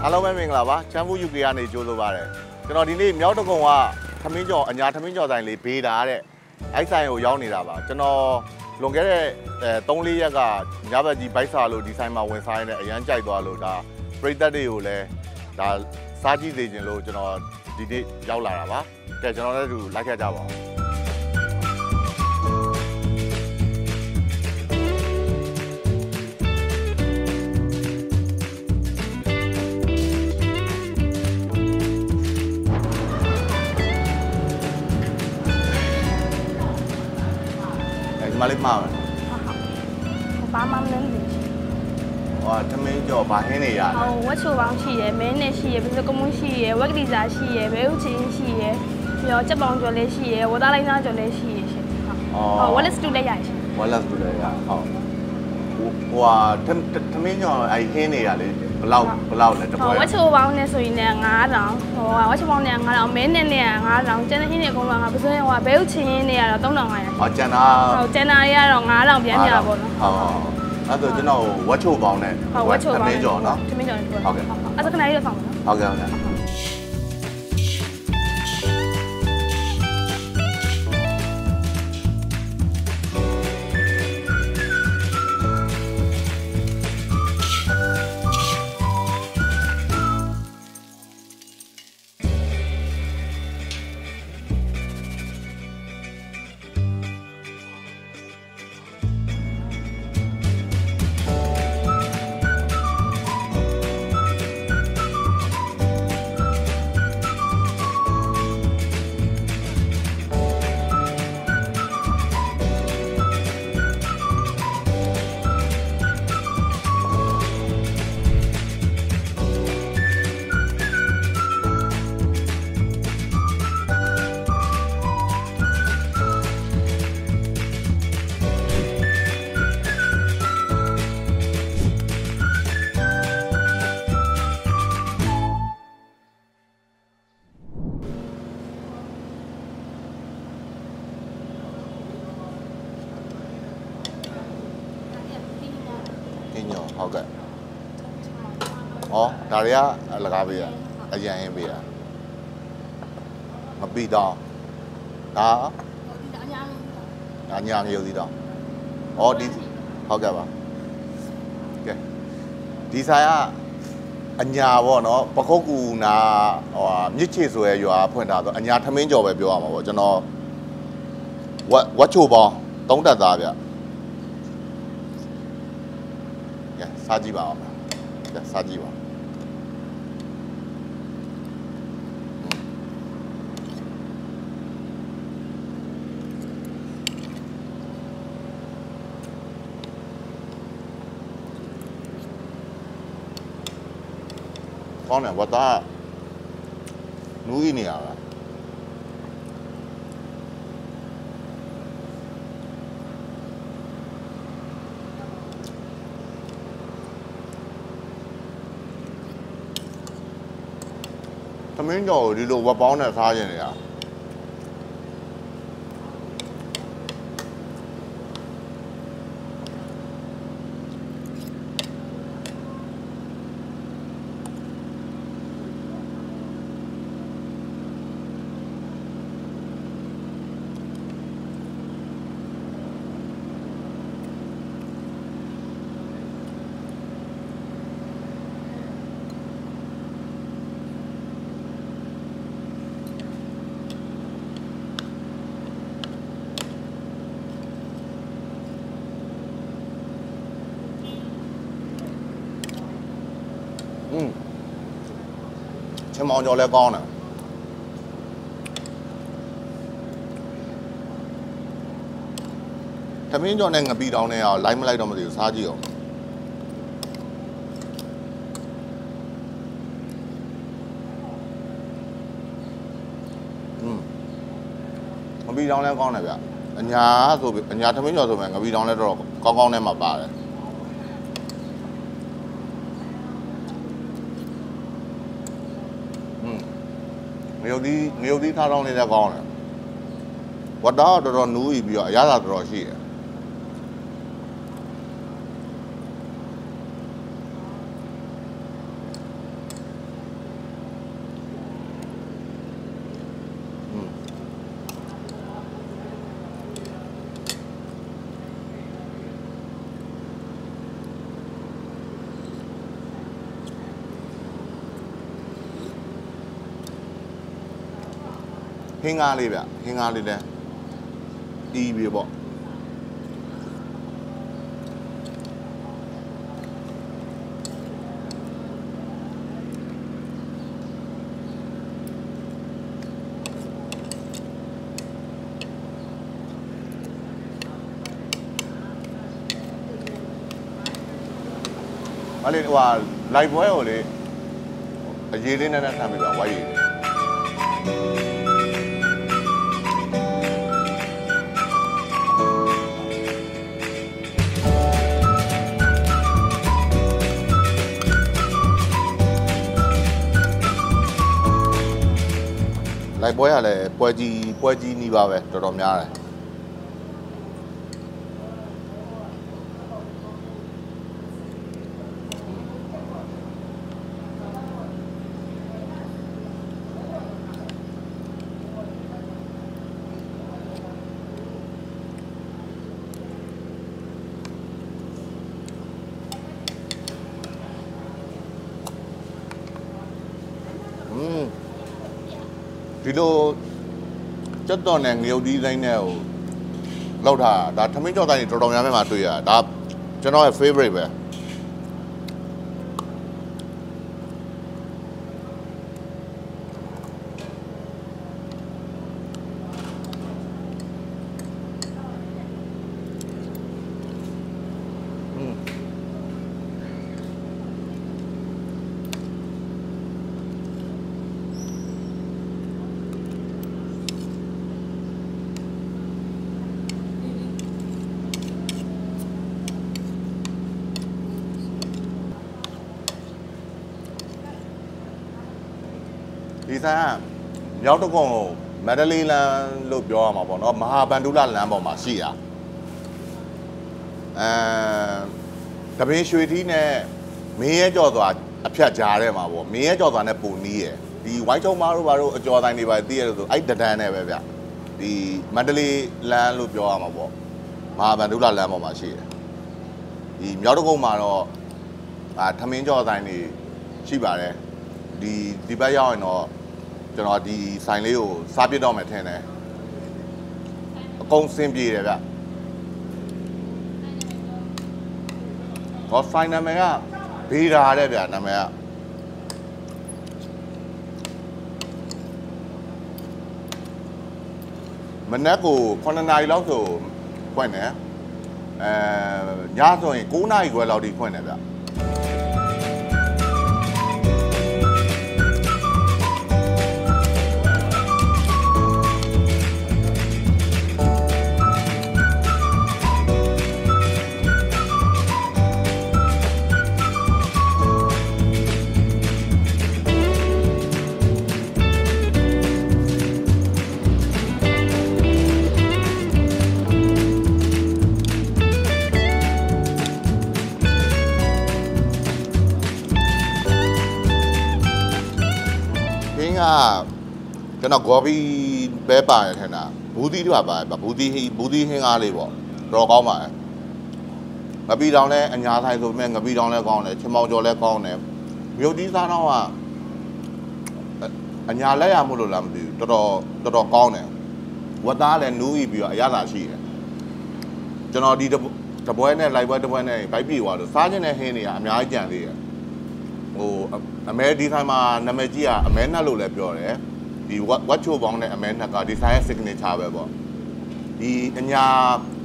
အားလုံးပဲမင်္ဂလာပါချမ်းဖူး UK ကနေကြိုးဆိုပါတယ်ကျွန်တော်ဒီနေ့မြောက်တကုံကသမင်းကျော်အညာသမင်းကျော်ဆိုင်လေးဘေးတာတဲ့အဲ့ဆိုင်ကိုရောက်နေတာပါကျွန်တော်လွန်ခဲ့တဲ့3-4ရက်ကညဘက်ကြီးဘိုက်စာလို့ဒီဆိုင်မှာဝင်စားရတဲ့အရန်ကြိုက်သွားလို့ဒါပရိသတ်တွေကိုလည်းဒါစားကြည့်စေချင်လို့ကျွန်တော်ဒီနေ့ရောက်လာတာပါကဲကျွန်တော်လည်းသူလိုက်ခဲ့ကြပါဦးမလေးမှာဘာမှမလုပ်ဘူးဟောသမင်းကျော်ဘာဟင်းနေရလဲဟိုဝက်ချိုပေါင်းရှိရယ်မင်းနဲ့ရှိရယ်ပစ္စကမွန်းရှိရယ်ဝက်ကလီစာရှိရယ်ဘဲဥချင်းရှိရယ်ပြီးတော့ချက်ပေါင်းကျော်လေးရှိရယ်ဝသားလိုက်သားကျော်လေးရှိရယ်ရှင်ဟုတ်ဝက်လက်စတူလည်းရရရှင်ဝက်လက်စတူလည်းရဟုတ်ဟိုသမင်းကျော်အဲ့ဟင်းနေရလေဘလောက်လဲတပွဲဝက်ချိုပေါင်းနဲ့ဆိုရင်လည်း9000ဟိုဝက်ချိုပေါင်းနဲ့9000မင်းနဲ့9000ကျန်တဲ့ဟင်းတွေအကုန်လုံးကပစ္စဟိုဘဲဥချင်းနေရတော့3500ဟောကျန်တာဟုတ်ကျန်တာရတော့9000ပြန်ပြပါတော့အဲ့တော့ကျွန်တော်ဝက်ချိုပေါင်းနဲ့ဝက်ချိုပေါင်းသမင်းကျော်နော်သမင်းကျော်ဟုတ်ကဲ့အဲ့ဒါခဏလေးတော့ဆောင်ပါနော်ဟုတ်ကဲ့ဟုတ်ကဲ့။ဩဒါတွေကလကားပေးရအရန်ရင်ပေးရမပြီးတော့ဒါအညာမျိုးသေးတော့ဩဒီဟုတ်ကဲ့ပါကဲဒီဆိုင်ကအညာပေါ့နော်ပခုတ်ကူနာဟိုမြစ်ချေဆိုရဲရွာဖွင့်တာဆိုအညာထမင်းကြော်ပဲပြောရမှာပေါ့ကျွန်တော်ဝက်ချိုပေါင်း3တက်သားဗျစားကြည့်ပါအောင်စားကြည့်ပါကောင်းတယ်ဝတ်သားနူးကြီးနေရတာသမင်းကျော်ဒီလိုဝက်ပေါင်းနဲ့စားရင်နေတာချင်မောင်ကျော်လည်းကောင်းတယ်သမင်းကျော်နဲ့ငပီတောင်းနဲ့ရောလိုက်မလိုက်တော့မသိဘူးစားကြည့်အောင်ငပီတောင်းလည်းကောင်းတယ်ဗျအညာဆိုပြီးအညာသမင်းကျော်ဆိုမှငပီတောင်းလည်းတော့ကောင်းကောင်းနဲ့မှပါတယ်ငရုတ်သီးထားတောင်းလေးလည်းကောင်းတယ်ဝတ်သားတော်တော်နူးပြီးတော့အရသာတော်တော်ရှိတယ် င်းကားလေးဗျဟင်းကားလေးလဲတီးပြီးပေါ့အဲ့လေဟိုလိုက်ပွဲကိုလေအရေးလေးနဲ့ထမ်းပြီးပါဝိုင်းရည်လိုက်ပွဲရလဲပွဲကြီးနီးပါပဲတော်တော်များတယ်ဒီလိုစက်တော်နဲ့ငရုတ်ဒီဇိုင်းနဲ့ဟိုလောက်ထားဒါထမင်းကြော်တိုင်းတော်တော်များများမှာတွေ့ရဒါကျွန်တော်ရဲ့ favorite ပဲဒီဆိုင်ကမြောက်တကုံမန္တလေးလမ်းလို့ပြောရမှာပေါ့နော်မဟာဗန္ဓုလလမ်းပေါ်မှာရှိတာတပင်းရွှေထီးနဲ့မင်းရဲကြော်သွားအဖြတ်ကြားထဲမှာပေါ့မင်းရဲကြော်သွားနဲ့ပုံနီးရယ်ဒီဝိုင်းချုံမားတို့ဘာတို့အကျော်တိုင်းတွေပါတည်ရလို့ဆိုအဲ့တဒန်းနဲ့ပဲဗျဒီမန္တလေးလမ်းလို့ပြောရမှာပေါ့မဟာဗန္ဓုလလမ်းပေါ်မှာရှိတယ်ဒီမြောက်တကုံမှာတော့ထမင်းကြော်တိုင်းတွေရှိပါတယ်ဒီဘက်ရောက်ရင်တော့ကျွန်တော်ဒီဆိုင်လေးကိုစားပြစ်တော့မယ်ထင်တယ်အကုန်စင်ပြေတယ်ဗျဟောဆိုင်နာမည်ကဘေးဓာတဲ့ဗျနာမည်ကမနက်ကို9နာရီလောက်ဆိုဖွင့်တယ်ညဆိုရင်9နာရီခွဲလောက်ထိဖွင့်တယ်ဗျကျွန်တော်ဂေါ်ဘီပဲပါတယ်ထင်တာဘူးသီးတွေပါဘူးသီးဟင်းကားလေးပေါ့တော်ကောင်းပါတယ်ငပီတောင်လဲအညာဆိုင်ဆိုပေမဲ့ငပီတောင်လဲကောင်းတယ်ချမောင်ကျော်လဲကောင်းတယ်မြုပ်သီးစားတော့ကအညာလက်ရမို့လို့လားမသိဘူးတော်တော်ကောင်းတယ်ဝတ်သားလဲနူးပြီးတော့အရသာရှိတယ်ကျွန်တော်ဒီတပွဲနဲ့လိုက်ပွဲတပွဲနဲ့ဘိုက်ပြေသွားလို့စားခြင်းနဲ့ဟင်းတွေကအများကြီးကြံသေးတယ်ဟိုအမဲဒီဆိုင်မှာနာမည်ကြီးကအမဲနှက်လို့လည်းပြောတယ်ဒီဝတ်ချိုပေါင်းနဲ့အမဲနှက်ကဒီဆိုင်ရဲ့ signature ပဲပေါ့ဒီအညာ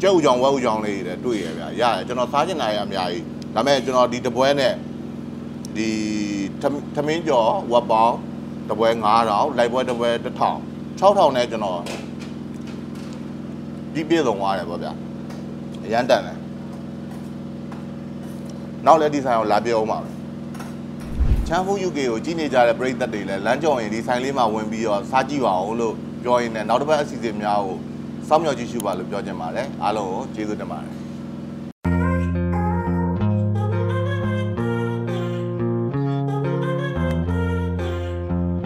ကျုပ်ကြောင်ဝက်ဥကြောင်လေးတွေတွေ့ရဗျာရတယ်ကျွန်တော်စားချင်တာရအများကြီးဒါပေမဲ့ကျွန်တော်ဒီတပွဲနဲ့ဒီထမင်းကျော်ဝက်ပေါင်းတပွဲ9000လိုက်ပွဲတပွဲ1000 6000နဲ့ကျွန်တော်ဒီပြည့်စုံသွားတယ်ပေါ့ဗျာအရန်တန်တယ်နောက်လည်းဒီဆိုင်ကိုလာပြအောင်ပါပဲချမ်းဖူး UK ကိုကြီးနေကြတဲ့ပရိသတ်တွေလည်းလမ်းကြော်ရင်ဒီဆိုင်လေးမှာဝင်ပြီးတော့စားကြည့်ပါအောင်လို့ပြောရင်းနဲ့နောက်တစ်ပတ်အစီအစဉ်များကိုစောင့်မျှော်ကြည့်ရှုပါလို့ပြောချင်ပါတယ်အားလုံးကိုကျေးဇူးတင်ပါတယ်